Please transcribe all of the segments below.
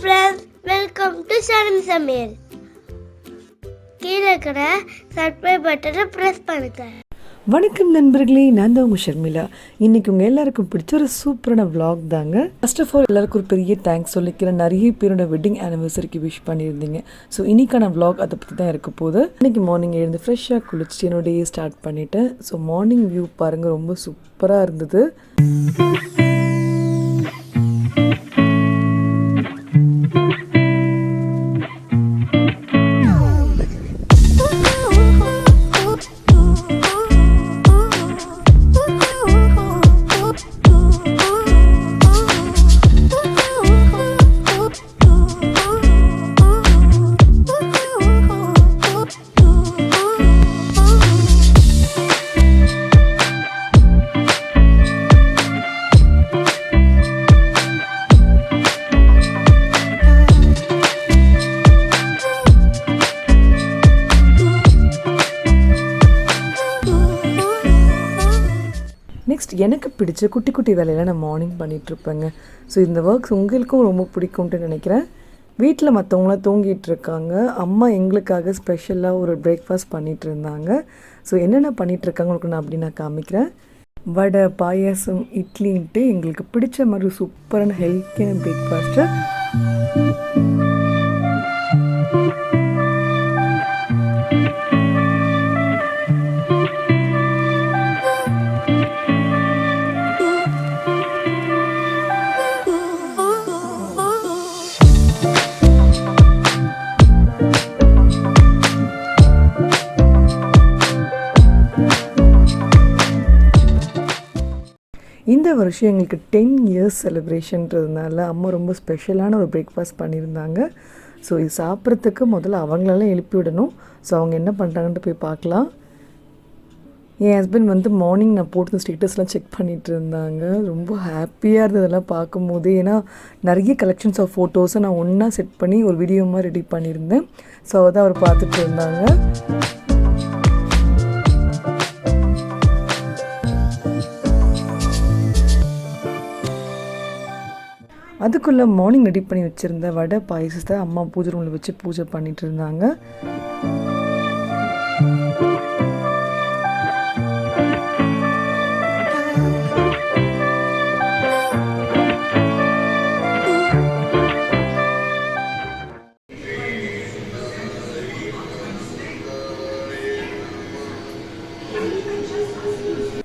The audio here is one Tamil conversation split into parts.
friends, welcome to sharmisamayal. கீழே இருக்கிற சப்ஸ்கிரைப் பட்டனை பிரஸ் பண்ணுங்க. வணக்கம் நண்பர்களே, நான் தான் உங்கள் ஷர்மிளா. இன்றைக்கி உங்கள் எல்லாருக்கும் பிடிச்ச ஒரு சூப்பரான vlog தாங்க. ஃபர்ஸ்ட் ஆஃப் ஆல் எல்லாருக்கும் ஒரு பெரிய தேங்க்ஸ் சொல்லிக்கிறேன். நிறைய பேரோட வெட்டிங் ஆனிவர்சரிக்கு விஷ் பண்ணியிருந்தீங்க. ஸோ இன்றைக்கான vlog அதை பற்றி தான் இருக்க போகுது. இன்றைக்கி மார்னிங் எழுந்து ஃப்ரெஷ்ஷாக குளிச்சுட்டு என்னோட டே ஸ்டார்ட் பண்ணிவிட்டேன். ஸோ மார்னிங் வியூ பாருங்கள், ரொம்ப சூப்பராக இருந்தது. நெக்ஸ்ட் எனக்கு பிடிச்ச குட்டி குட்டி வேலையெல்லாம் நான் மார்னிங் பண்ணிகிட்ருப்பேங்க. ஸோ இந்த ஒர்க்ஸ் உங்களுக்கும் ரொம்ப பிடிக்கும்ட்டு நினைக்கிறேன். வீட்டில் மற்றவங்களாம் தூங்கிட்டு இருக்காங்க. அம்மா எங்களுக்காக ஸ்பெஷலாக ஒரு பிரேக்ஃபாஸ்ட் பண்ணிகிட்டு இருந்தாங்க. ஸோ என்னென்ன பண்ணிகிட்ருக்காங்க உங்களுக்கு நான் அப்படி நான் காமிக்கிறேன். வடை, பாயாசம், இட்லின்ட்டு எங்களுக்கு பிடிச்ச மாதிரி சூப்பரான ஹெல்த்தியான பிரேக்ஃபாஸ்ட்டு. இந்த வருஷம் எங்களுக்கு 10 இயர்ஸ் செலிப்ரேஷன்றதுனால அம்மா ரொம்ப ஸ்பெஷலான ஒரு பிரேக்ஃபாஸ்ட் பண்ணியிருந்தாங்க. ஸோ இது சாப்பிட்றதுக்கு முதல்ல அவங்களெல்லாம் எழுப்பி விடணும். ஸோ அவங்க என்ன பண்ணுறாங்கன்ட்டு போய் பார்க்கலாம். என் ஹஸ்பண்ட் மார்னிங் நான் போட்டு ஸ்டேட்டஸ்லாம் செக் பண்ணிகிட்டு இருந்தாங்க. ரொம்ப ஹாப்பியாக இருந்தது இதெல்லாம் பார்க்கும்போது. ஏன்னா நிறைய கலெக்ஷன்ஸ் ஆஃப் ஃபோட்டோஸை நான் ஒன்றா செட் பண்ணி ஒரு வீடியோ மாதிரி ரெடி பண்ணியிருந்தேன். ஸோ அதை அவர் பார்த்துட்டு இருந்தாங்க. அதுக்குள்ளே மார்னிங் ரெடி பண்ணி வச்சுருந்த வடை பாயசத்தை அம்மா பூஜை ரூமில் வச்சு பூஜை பண்ணிகிட்டு இருந்தாங்க.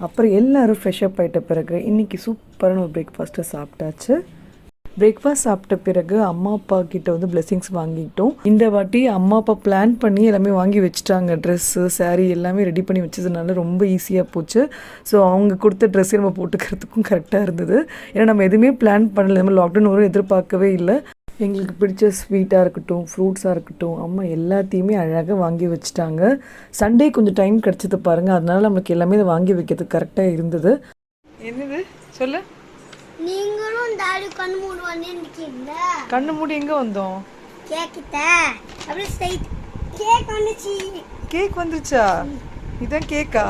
அப்புறம் எல்லோரும் ஃப்ரெஷ்அப் ஆகிட்ட பிறகு இன்றைக்கி சூப்பரான ஒரு பிரேக்ஃபாஸ்ட்டை சாப்பிட்டாச்சு. பிரேக்ஃபாஸ்ட் சாப்பிட்ட பிறகு அம்மா அப்பா கிட்ட பிளெஸிங்ஸ் வாங்கிட்டோம். இந்த வாட்டி அம்மா அப்பா பிளான் பண்ணி எல்லாமே வாங்கி வச்சுட்டாங்க. ட்ரெஸ்ஸு, சாரீ எல்லாமே ரெடி பண்ணி வச்சதுனால ரொம்ப ஈஸியாக போச்சு. ஸோ அவங்க கொடுத்த ட்ரெஸ்ஸை நம்ம போட்டுக்கிறதுக்கும் கரெக்டாக இருந்தது. ஏன்னா நம்ம எதுவுமே பிளான் பண்ணல. நம்ம லாக்டவுன் வரும் எதிர்பார்க்கவே இல்லை. எங்களுக்கு பிடிச்ச ஸ்வீட்டாக இருக்கட்டும், ஃப்ரூட்ஸாக இருக்கட்டும், அம்மா எல்லாத்தையுமே அழகாக வாங்கி வச்சுட்டாங்க. சண்டே கொஞ்சம் டைம் கிடச்சது பாருங்கள். அதனால நம்மளுக்கு எல்லாமே இதை வாங்கி வைக்கிறதுக்கு கரெக்டாக இருந்தது. என்னது சொல்ல? நீங்களும் டாடி கண்ணு மூடி வந்துட்டீங்க. கண்ணு மூடி எங்க வந்தோம்? கேக்கிட்ட அப்படியே ஸ்ட்ரைட் கேக் வந்துச்சு. கேக் வந்துச்சா? இதான் கேக்கா?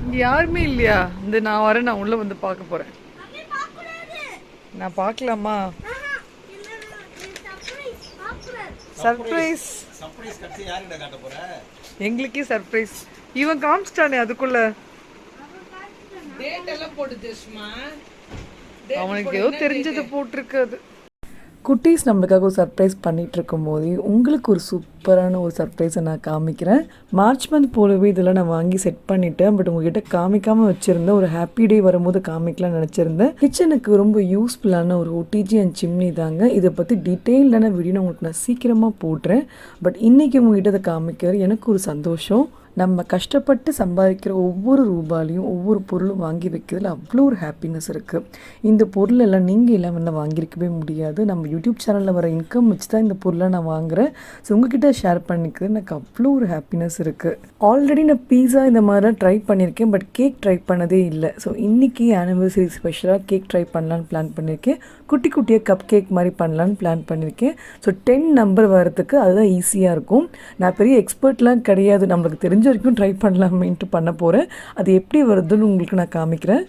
இங்க யாருமே இல்லையா? இந்த நான் வரேன், நான் உள்ள வந்து பார்க்க போறேன். நான் பார்க்கலாமா? சர்ப்ரைஸ். எங்களுக்கே சர்ப்ரைஸ். இவன் காமிச்சிட்டானே அதுக்குள்ள. அவனுக்கு ஏதோ தெரிஞ்சது போட்டிருக்காது. குட்டீஸ் நம்மளுக்காக ஒரு சர்ப்ரைஸ் பண்ணிகிட்டு இருக்கும் போது உங்களுக்கு ஒரு சூப்பரான ஒரு சர்ப்ரைஸை நான் காமிக்கிறேன். மார்ச் மந்த் போலவே இதெல்லாம் நான் வாங்கி செட் பண்ணிட்டேன். பட் உங்ககிட்ட காமிக்காமல் வச்சுருந்தேன். ஒரு ஹாப்பி டே வரும்போது காமிக்கலாம்னு நினச்சிருந்தேன். கிச்சனுக்கு ரொம்ப யூஸ்ஃபுல்லான ஒரு ஓடிஜி அண்ட் சிம்னி தாங்க. இதை பற்றி டீட்டெயில்டான வீடியோ உங்களுக்கு நான் சீக்கிரமாக போடுறேன். பட் இன்றைக்கி உங்ககிட்ட அதை காமிக்கிறது எனக்கு ஒரு சந்தோஷம். நம்ம கஷ்டப்பட்டு சம்பாதிக்கிற ஒவ்வொரு ரூபாலையும் ஒவ்வொரு பொருளும் வாங்கி வைக்கிறதுல அவ்வளோ ஒரு ஹாப்பினஸ் இருக்குது. இந்த பொருளெல்லாம் நீங்கள் எல்லாம் என்ன வாங்கியிருக்கவே முடியாது. நம்ம யூடியூப் சேனலில் வர இன்கம் வச்சு தான் இந்த பொருளை நான் வாங்குகிறேன். ஸோ உங்ககிட்ட ஷேர் பண்ணிக்கிறது எனக்கு அவ்வளோ ஒரு ஹாப்பினஸ் இருக்குது. ஆல்ரெடி நான் பீஸா இந்த மாதிரிலாம் ட்ரை பண்ணியிருக்கேன். பட் கேக் ட்ரை பண்ணதே இல்லை. ஸோ இன்றைக்கி ஆனிவர்சரி ஸ்பெஷலாக கேக் ட்ரை பண்ணலான்னு பிளான் பண்ணியிருக்கேன். குட்டி குட்டியாக கப் கேக் மாதிரி பண்ணலான்னு பிளான் பண்ணியிருக்கேன். ஸோ 10 நம்பர் வரதுக்கு அதுதான் ஈஸியாக இருக்கும். நான் பெரிய எக்ஸ்பர்ட்லாம் கிடையாது. நம்மளுக்கு தெரிஞ்ச வரைக்கும் ட்ரை பண்ணலாமேன்ட்டு பண்ண போகிறேன். அது எப்படி வருதுன்னு உங்களுக்கு நான் காமிக்கிறேன்.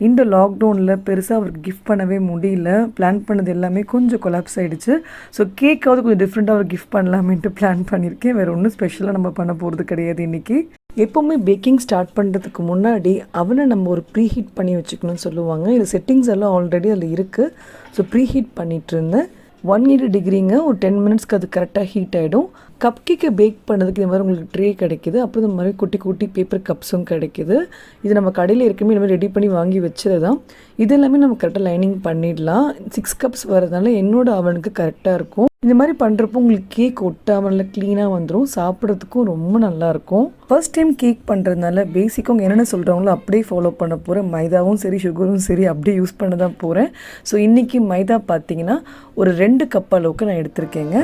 இந்த லாக்டவுனில் பெருசாக அவருக்கு கிஃப்ட் பண்ணவே முடியல. பிளான் பண்ணது எல்லாமே கொஞ்சம் கொலாப்ஸ் ஆகிடுச்சு. ஸோ கேக்காவது கொஞ்சம் டிஃப்ரெண்ட்டாக அவர் கிஃப்ட் பண்ணலாமேன்ட்டு பிளான் பண்ணியிருக்கேன். வேறு ஒன்றும் ஸ்பெஷலாக நம்ம பண்ண போகிறது கிடையாது இன்றைக்கி. எப்போவுமே பேக்கிங் ஸ்டார்ட் பண்ணுறதுக்கு முன்னாடி அவனை நம்ம ஒரு ப்ரீ ஹீட் பண்ணி வச்சுக்கணும்னு சொல்லுவாங்க. இது செட்டிங்ஸ் எல்லாம் ஆல்ரெடி அதில் இருக்குது. ஸோ ப்ரீ ஹீட் பண்ணிகிட்டு இருந்தேன். 180 டிகிரிங்க. ஒரு 10 மினிட்ஸ்க்கு அது கரெக்டாக ஹீட் ஆகிடும். கப் கேக்கை பேக் பண்ணதுக்கு இந்த மாதிரி உங்களுக்கு ட்ரே கிடைக்கிது. அப்புறம் இந்த மாதிரி குட்டி குட்டி பேப்பர் கப்ஸும் கிடைக்கிது. இது நம்ம கடையில் இருக்குமே இந்த மாதிரி ரெடி பண்ணி வாங்கி வச்சது தான். இது எல்லாமே நம்ம கரெக்டாக லைனிங் பண்ணிடலாம். 6 கப்ஸ் வரதுனால என்னோட அவனுக்கு கரெக்டாக இருக்கும். இந்த மாதிரி பண்ணுறப்போ உங்களுக்கு கேக் ஒட்டாமல் நல்லா க்ளீனாக வந்துடும். சாப்பிட்றதுக்கும் ரொம்ப நல்லாயிருக்கும். ஃபர்ஸ்ட் டைம் கேக் பண்ணுறதுனால பேசிக்காக அவங்க என்னென்ன சொல்கிறாங்களோ அப்படியே ஃபாலோ பண்ண போகிறேன். மைதாவும் சரி சுகரும் சரி அப்படியே யூஸ் பண்ண தான் போகிறேன். ஸோ இன்றைக்கி மைதா பார்த்திங்கன்னா ஒரு 2 கப் அளவுக்கு நான் எடுத்திருக்கேங்க.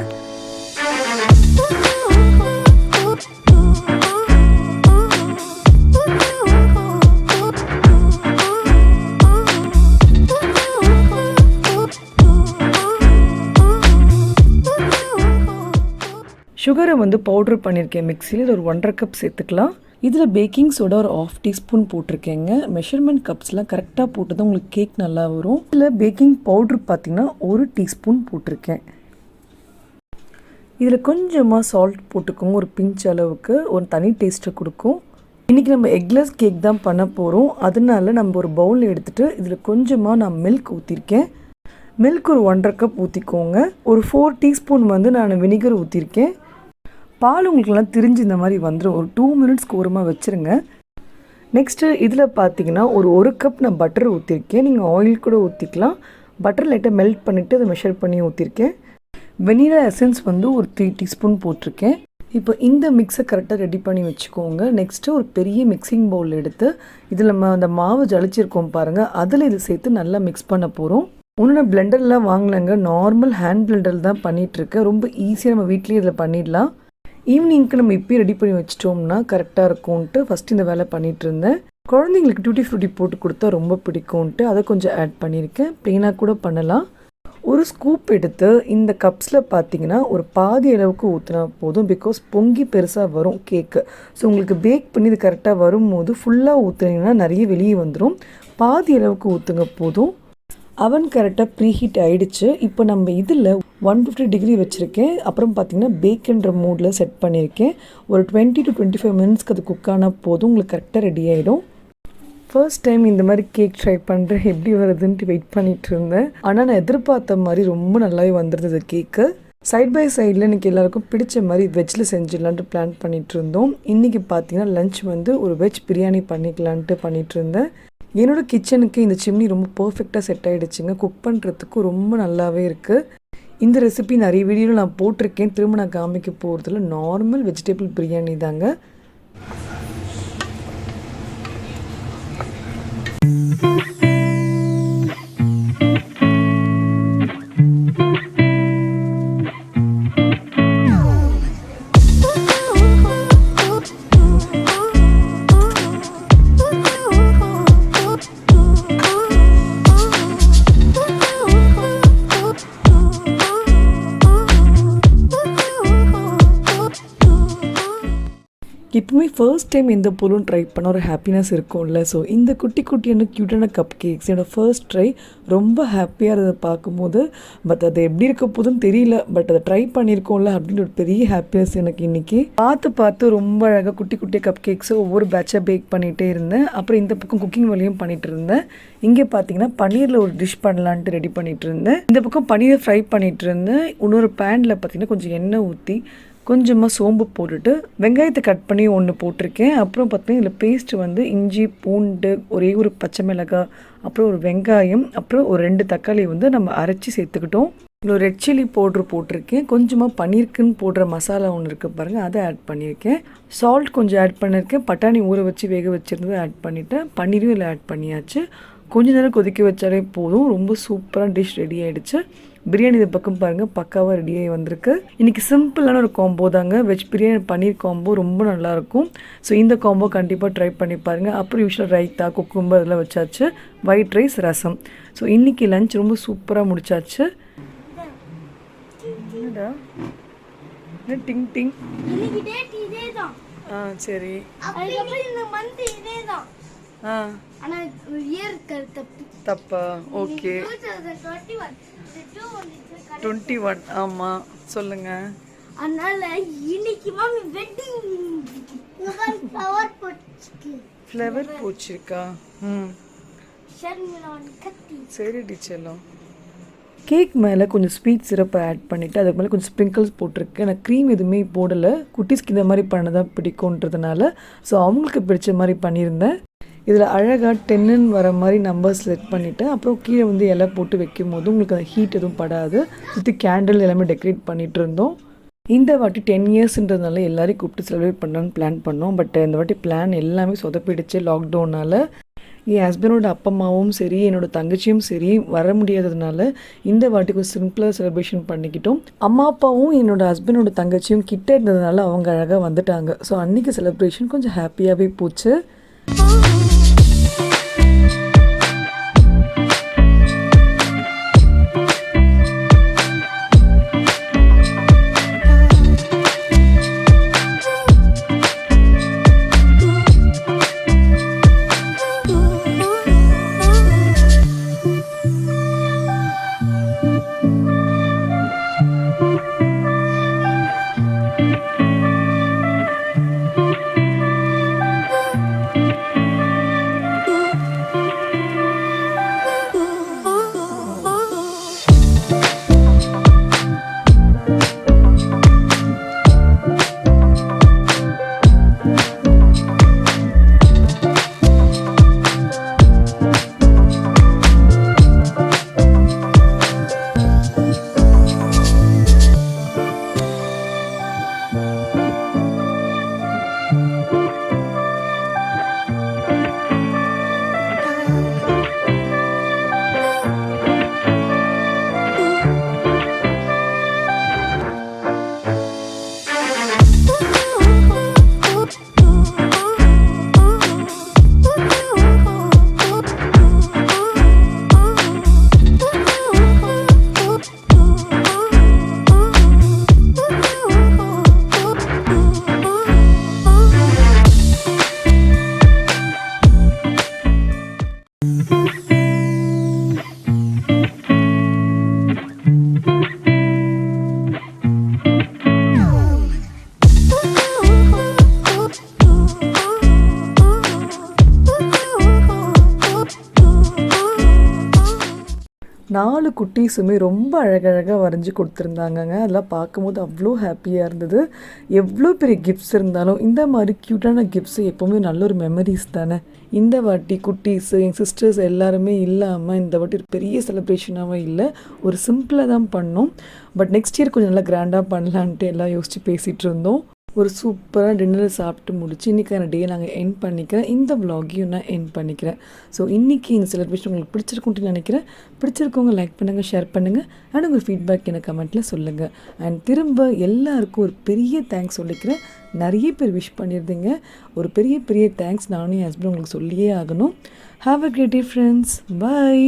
சுகரை வந்து பவுட்ரு பண்ணியிருக்கேன் மிக்சியில். இது ஒரு 1.5 கப் சேர்த்துக்கலாம். இதில் பேக்கிங் சோடா ஒரு 1/2 டீஸ்பூன் போட்டிருக்கேங்க. மெஷர்மெண்ட் கப்ஸ்லாம் கரெக்டாக போட்டு தான் உங்களுக்கு கேக் நல்லா வரும். இதில் பேக்கிங் பவுட்ரு பார்த்திங்கன்னா 1 டீஸ்பூன் போட்டிருக்கேன். இதில் கொஞ்சமாக சால்ட் போட்டுக்கோங்க. ஒரு பிஞ்ச் அளவுக்கு ஒரு தனி டேஸ்ட்டை கொடுக்கும். இன்றைக்கி நம்ம எக்லெஸ் கேக் தான் பண்ண போகிறோம். அதனால நம்ம ஒரு பவுல் எடுத்துகிட்டு இதில் கொஞ்சமாக நான் மில்க் ஊற்றிருக்கேன். மில்க் ஒரு 1.5 கப் ஊற்றிக்கோங்க. ஒரு 4 டீஸ்பூன் வந்து நான் வினிகர் ஊற்றிருக்கேன். பால் உங்களுக்குலாம் திரிஞ்சு இந்த மாதிரி வந்துடும். ஒரு 2 மினிட்ஸ்க்கு ஓரமாக வச்சுருங்க. நெக்ஸ்ட்டு இதில் பார்த்தீங்கன்னா ஒரு கப் நான் பட்டர் ஊற்றிருக்கேன். நீங்கள் ஆயில் கூட ஊற்றிக்கலாம். பட்டர் லைட்டாக மெல்ட் பண்ணிவிட்டு அதை மெஷர் பண்ணி ஊற்றிருக்கேன். வெனிலா எசன்ஸ் வந்து ஒரு 3 டீஸ்பூன் போட்டிருக்கேன். இப்போ இந்த மிக்ஸை கரெக்டாக ரெடி பண்ணி வச்சுக்கோங்க. நெக்ஸ்ட்டு ஒரு பெரிய மிக்சிங் பவுல் எடுத்து இதில் நம்ம அந்த மாவு ஜலிச்சிருக்கோம் பாருங்கள், அதில் இதை சேர்த்து நல்லா மிக்ஸ் பண்ண போகிறோம். ஒன்று நான் பிளெண்டர்லாம் வாங்கலைங்க, நார்மல் ஹேண்ட் பிளெண்டர் தான் பண்ணிகிட்ருக்கேன். ரொம்ப ஈஸியாக நம்ம வீட்லேயே இதில் பண்ணிடலாம். ஈவினிங்க்கு நம்ம இப்போயே ரெடி பண்ணி வச்சிட்டோம்னா கரெக்டாக இருக்கும்ன்ட்டு ஃபஸ்ட்டு இந்த வேலை பண்ணிகிட்டு இருந்தேன். குழந்தைங்களுக்கு டூட்டி ஃப்ரூட்டி போட்டு கொடுத்தா ரொம்ப பிடிக்கும்ன்ட்டு அதை கொஞ்சம் ஆட் பண்ணியிருக்கேன். ப்ளெயினாக கூட பண்ணலாம். ஒரு ஸ்கூப் எடுத்து இந்த கப்ஸில் பார்த்தீங்கன்னா ஒரு பாதி அளவுக்கு ஊற்றினா போதும். பிகாஸ் பொங்கி பெருசாக வரும் கேக்கு. ஸோ உங்களுக்கு பேக் பண்ணி இது கரெக்டாக வரும்போது ஃபுல்லாக ஊற்றுனீங்கன்னா நிறைய வெளியே வந்துடும். பாதி அளவுக்கு ஊற்றுங்க போதும். அவன் கரெக்டாக ப்ரீ ஹீட் ஆகிடுச்சு. இப்போ நம்ம இதில் 150 டிகிரி வச்சுருக்கேன். அப்புறம் பார்த்திங்கன்னா பேக்குன்ற மூடில் செட் பண்ணியிருக்கேன். ஒரு 20 to 25 மினிட்ஸ்க்கு அது குக் ஆனால் போதும். உங்களுக்கு கரெக்டாக ரெடி ஆகிடும். ஃபர்ஸ்ட் டைம் இந்த மாதிரி கேக் ட்ரை பண்ணுறேன், எப்படி வருதுன்ட்டு வெயிட் பண்ணிகிட்டு இருந்தேன். ஆனால் நான் எதிர்பார்த்த மாதிரி ரொம்ப நல்லாவே வந்துருந்தது கேக்கு. சைட் பை சைடில் இன்றைக்கி எல்லாேருக்கும் பிடிச்ச மாதிரி வெஜ்ஜில் செஞ்சிடலான்ட்டு பிளான் பண்ணிகிட்டு இருந்தோம். இன்றைக்கி பார்த்திங்கன்னா லன்ச் வந்து ஒரு வெஜ் பிரியாணி பண்ணிக்கலான்ட்டு பண்ணிகிட்டு இருந்தேன். என்னோடய கிச்சனுக்கு இந்த சிம்னி ரொம்ப பர்ஃபெக்டாக செட் ஆகிடுச்சுங்க. குக் பண்ணுறதுக்கும் ரொம்ப நல்லாவே இருக்குது. இந்த ரெசிபி நிறைய வீடியோவில் நான் போட்டிருக்கேன். திரும்ப நான் காமிக்க போகிறதுல நார்மல் வெஜிடபிள் பிரியாணி தாங்க. எப்பவுமே ஃபர்ஸ்ட் டைம் எந்த பொருளும் ட்ரை பண்ண ஒரு ஹாப்பினஸ் இருக்கும்ல. ஸோ இந்த குட்டி குட்டியான க்யூட்டான கப் கேக்ஸ் என்னோடய ஃபர்ஸ்ட் ட்ரை. ரொம்ப ஹாப்பியாக இருந்ததை பார்க்கும்போது. பட் அது எப்படி இருக்க போதுன்னு தெரியல. பட் அதை ட்ரை பண்ணியிருக்கோம்ல அப்படின்னு ஒரு பெரிய ஹாப்பினஸ் எனக்கு இன்றைக்கி. பார்த்து ரொம்ப அழகாக குட்டி குட்டியாக கப் கேக்ஸை ஒவ்வொரு பேட்சாக பேக் பண்ணிகிட்டே இருந்தேன். அப்புறம் இந்த பக்கம் குக்கிங் வேலையும் பண்ணிகிட்டு இருந்தேன். இங்கே பார்த்தீங்கன்னா பன்னீரில் ஒரு டிஷ் பண்ணலான்ட்டு ரெடி பண்ணிகிட்டு இருந்தேன். இந்த பக்கம் பன்னீரை ஃப்ரை பண்ணிகிட்டு இருந்தேன். இன்னொரு பேனில் பார்த்தீங்கன்னா கொஞ்சம் எண்ணெய் ஊற்றி கொஞ்சமாக சோம்பு போட்டுட்டு வெங்காயத்தை கட் பண்ணி ஒன்று போட்டிருக்கேன். அப்புறம் பார்த்தீங்கன்னா இதில் பேஸ்ட்டு வந்து இஞ்சி பூண்டு ஒரே ஒரு பச்சை மிளகாய் அப்புறம் ஒரு வெங்காயம் அப்புறம் ஒரு 2 தக்காளி வந்து நம்ம அரைச்சி சேர்த்துக்கிட்டோம். இதில் ஒரு ரெட் சில்லி பவுட்ரு போட்டிருக்கேன். கொஞ்சமாக பன்னீருக்குன்னு போடுற மசாலா ஒன்று இருக்குது பாருங்கள், அதை ஆட் பண்ணியிருக்கேன். சால்ட் கொஞ்சம் ஆட் பண்ணியிருக்கேன். பட்டாணி ஊற வச்சு வேக வச்சுருந்ததை ஆட் பண்ணிவிட்டேன். பன்னீரும் இதில் ஆட் பண்ணியாச்சு. கொஞ்ச நேரம் கொதிக்க வச்சாலே போதும். ரொம்ப சூப்பரான டிஷ் ரெடி ஆகிடுச்சு. பிரியாணி இந்த பக்கம் பாருங்கள் பக்காவாக ரெடியாகி வந்திருக்கு. இன்றைக்கி சிம்பிளான ஒரு காம்போ தாங்க. வெஜ் பிரியாணி பன்னீர் காம்போ ரொம்ப நல்லாயிருக்கும். ஸோ இந்த காம்போ கண்டிப்பாக ட்ரை பண்ணி பாருங்கள். அப்புறம் யூஸ்வலாக ரைத்தா குக்கும்பர் இதெல்லாம் வச்சாச்சு. ஒயிட் ரைஸ் ரசம். ஸோ இன்றைக்கி லஞ்ச் ரொம்ப சூப்பராக முடிச்சாச்சு. டிங் டிங். சரி. ஆ ஆனா இயர் தப்பா? ஓகே. 21 ஆமாம் சொல்லுங்கள். அதனால இன்னைக்கு மாமி வெட்டிங் ஃப்ளவர் போட்டுருக்கு. ஃப்ளவர் போச்சிருக்கா? ம் ஷர்மிலான் கத்தி. சரி டீச்சர்லாம். கேக் மேலே கொஞ்சம் ஸ்வீட் சிரப்பை ஆட் பண்ணிவிட்டு அதுக்கு மேலே கொஞ்சம் ஸ்ப்ரிங்கிள்ஸ் போட்டிருக்கேன். நான் க்ரீம் எதுவுமே போடலை, குட்டீஸ்க்கு இந்த மாதிரி பண்ணதான் பிடிக்குன்றதுனால. ஸோ அவங்களுக்கு பிடிச்ச மாதிரி பண்ணியிருந்தேன். இதில் அழகாக 10ன்னு வர மாதிரி நம்பர் செலக்ட் பண்ணிவிட்டேன். அப்புறம் கீழே வந்து இலை போட்டு வைக்கும் போது உங்களுக்கு அந்த ஹீட் எதுவும் படாது. சுற்றி கேண்டில் எல்லாமே டெக்கரேட் பண்ணிகிட்டு இருந்தோம். இந்த வாட்டி 10 இயர்ஸ்ன்றதுனால எல்லாரையும் கூப்பிட்டு செலிப்ரேட் பண்ணலான்னு பிளான் பண்ணோம். பட் இந்த வாட்டி பிளான் எல்லாமே சொதப்பிடுச்சு லாக்டவுனால். என் ஹஸ்பண்டோட அப்பா அம்மாவும் சரி, என்னோட தங்கச்சியும் சரி வர முடியாததுனால இந்த வாட்டி கொஞ்சம் சிம்பிளாக செலிப்ரேஷன் பண்ணிக்கிட்டோம். அம்மா அப்பாவும் என்னோட ஹஸ்பண்டோட தங்கச்சியும் கிட்ட இருந்ததுனால அவங்க அழகாக வந்துட்டாங்க. ஸோ அன்றைக்கி செலிப்ரேஷன் கொஞ்சம் ஹாப்பியாகவே போச்சு. நாலு குட்டீஸுமே ரொம்ப அழகழகாக வரைஞ்சி கொடுத்துருந்தாங்கங்க. அதெல்லாம் பார்க்கும்போது அவ்வளோ ஹாப்பியாக இருந்தது. எவ்வளோ பெரிய கிஃப்ட்ஸ் இருந்தாலும் இந்த மாதிரி க்யூட்டான கிஃப்ட்ஸு எப்போவுமே நல்ல ஒரு மெமரிஸ் தானே. இந்த வாட்டி குட்டீஸு என் சிஸ்டர்ஸ் எல்லாருமே இல்லாமல் இந்த வாட்டி ஒரு பெரிய செலிப்ரேஷனாகவே இல்லை, ஒரு சிம்பிளாக தான் பண்ணோம். பட் நெக்ஸ்ட் இயர் கொஞ்சம் நல்லா கிராண்டாக பண்ணலான்ட்டு எல்லாம் யோசித்து பேசிகிட்டு இருந்தோம். ஒரு சூப்பராக டின்னரை சாப்பிட்டு முடிச்சு இன்றைக்கான டே நாங்கள் எண்ட் பண்ணிக்கிறேன். இந்த விலாகையும் நான் எண்ட் பண்ணிக்கிறேன். ஸோ இன்றைக்கி இந்த செலிப்ரேஷன் உங்களுக்கு பிடிச்சிருக்குன்ட்டு நினைக்கிறேன். பிடிச்சிருக்கவங்க லைக் பண்ணுங்கள், ஷேர் பண்ணுங்கள், அண்ட் உங்கள் ஃபீட்பேக் எனக்கு கமெண்ட்டில் சொல்லுங்கள். அண்ட் திரும்ப எல்லாருக்கும் ஒரு பெரிய தேங்க்ஸ் சொல்லிக்கிறேன். நிறைய பேர் விஷ் பண்ணியிருந்தீங்க. ஒரு பெரிய பெரிய தேங்க்ஸ் நானும் என் ஹஸ்பண்ட் உங்களுக்கு சொல்லியே ஆகணும். Have a great day friends. Bye.